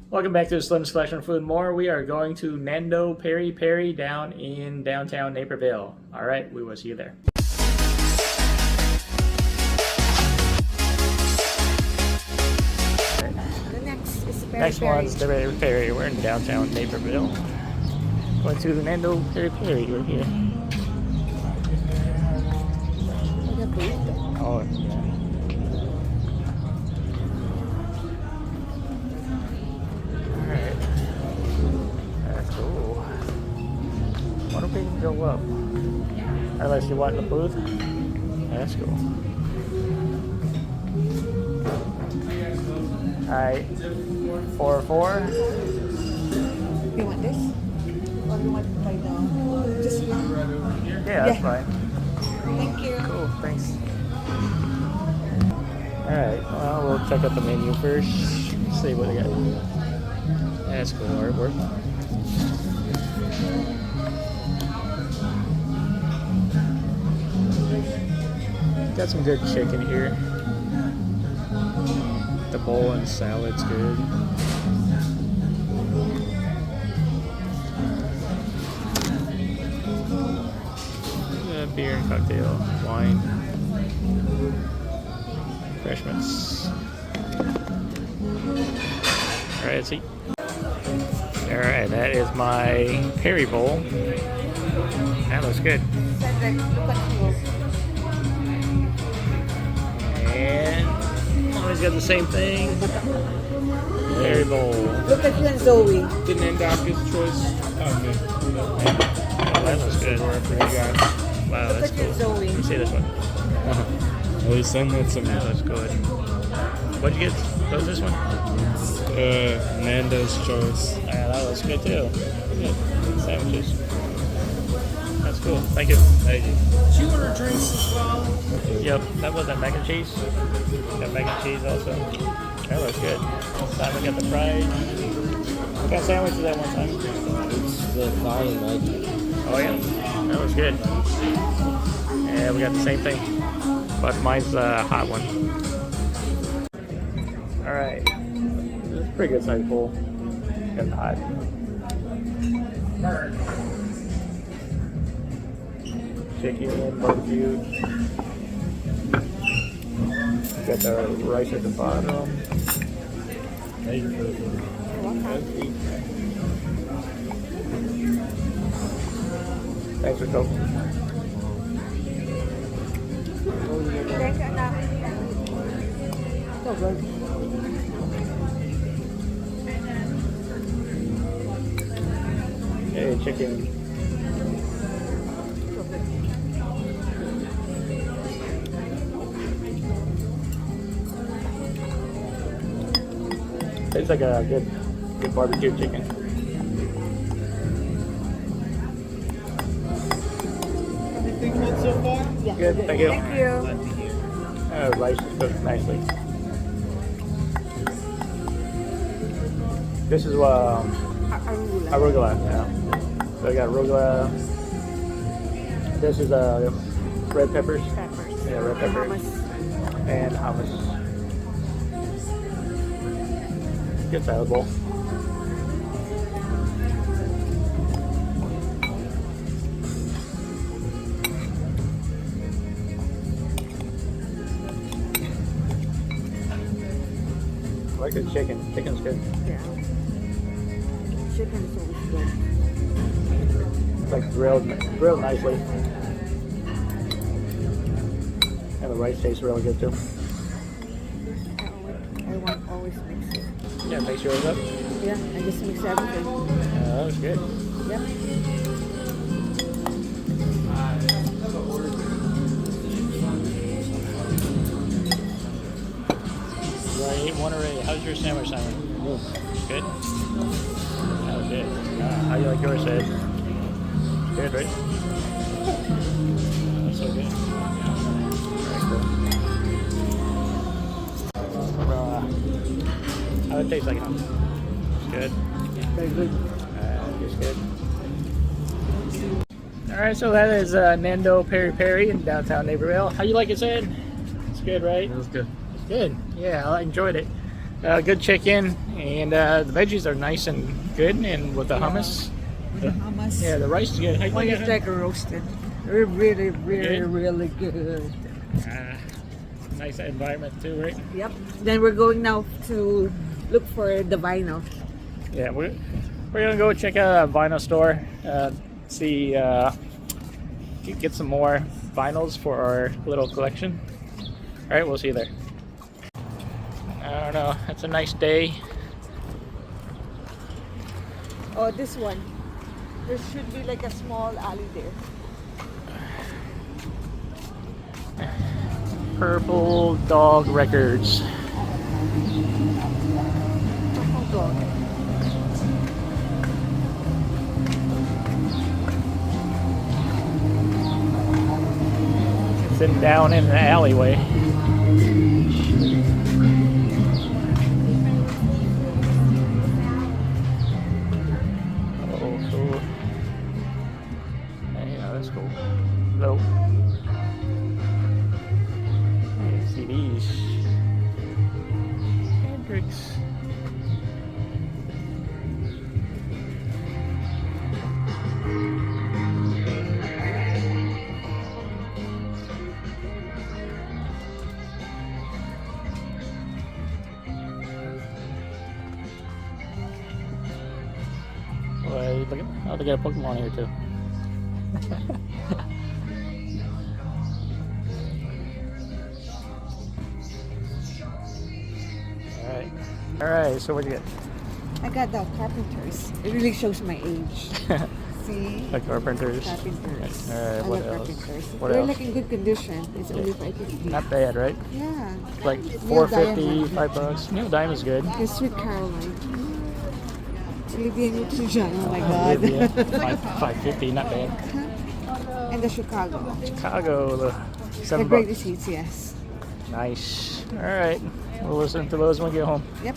Welcome back to the Slim Selection Food and More. We are going to Nando Peri Peri down in downtown Naperville. All right, we will see you there. The next is Peri Next Peri. one's the Peri Peri. We're in downtown Naperville. Going to the Nando Peri Peri. We're here. Oh, yeah. Alright. That's cool. Wonder if we can go up. Unless you want the booth. That's cool. Alright. 4-4. You want this? Or you want by the just one? Yeah, that's fine. Thank you. Cool, thanks. Alright, well, we'll check out the menu first. See what they got. That's cool artwork. Got some good chicken here. The bowl and salad's good. Beer and cocktail, wine, refreshments. Alright, let's eat. Alright, that is my Peri bowl. That looks good. And always got the same thing. Peri bowl. Look at you and Zoe. The Nando's choice. Okay. Oh, that looks good. Wow, that's cool. Zoe. Let me see this one. At least send that to me. That looks good. What'd you get? What was this one? Nando's choice. Yeah, that looks good too. Yeah, sandwiches. That's cool. Thank you. Thank you. Did you order drinks as well? Yep, that was that mac and cheese. Got mac and cheese also. That looks good. Simon got the fries. What kind of sandwich was that one time? It's the fine, like. Oh yeah, that was good. Yeah, we got the same thing, but mine's the hot one. All right, it's a pretty good size bowl. Got the hot. Chicken, barbecue. Got the rice at the bottom. Thanks for Coke. Thank you, anak. So good. Hey, chicken. Tastes like a good barbecue chicken. Anything good so far? Yeah. Good, thank you. Thank you. Rice is cooked nicely. This is Arugula. arugula. Yeah. So we got arugula. This is red peppers. Peppers. Yeah, red peppers. Hummus. And hummus. Good salad bowl. I like the chicken. Chicken's good. Yeah. Chicken is always good. It's like grilled nicely. And the rice tastes really good too. I want always mix it. Yeah, make sure it's up. Yeah, I just mix everything. That was good. Yep. You already ate one already. How's your sandwich, Simon? Good? That was good. How you like yours, Ed? Good, right? That's so good. Very cool. How it taste like it? It's good. Very good. It's good. All right, so that is Nando Peri Peri in downtown Naperville. How you like it, Ed? It's good, right? That was good. Good. Yeah, I enjoyed it. Good chicken, and the veggies are nice and good, and with the hummus. The hummus. Yeah, the rice is good. How you One like is it? like a roasted. Really, Good? really good. Nice environment too, right? Yep. Then we're going now to look for the vinyl. Yeah, we're gonna go check out a vinyl store. See, get some more vinyls for our little collection. All right, we'll see you there. I don't know. It's a nice day. Oh, this one. There should be like a small alley there. Purple Dog Records. Purple dog. Sitting down in the alleyway. Oh, cool. Yeah, that's cool. Hello. CDs. Hendrix. Well, look at, oh, they got a Pokemon here too. Alright, so what do you I got the carpenters. It really shows my age. get? See? The Carpenters. Carpenters. Alright, I what love else? carpenters. What They're else? like in good condition. It's only $5.50. Not bad, right? Yeah. Like Neil $4.50, Diamond. $5. Neil Diamond's good. The Sweet Caroline. Olivia Newton-John. Oh my Olivia, god. $5.50, not bad. And the Chicago. Chicago, the The $7. greatest hits, yes. Nice. All right, we'll listen to those when we get home. Yep.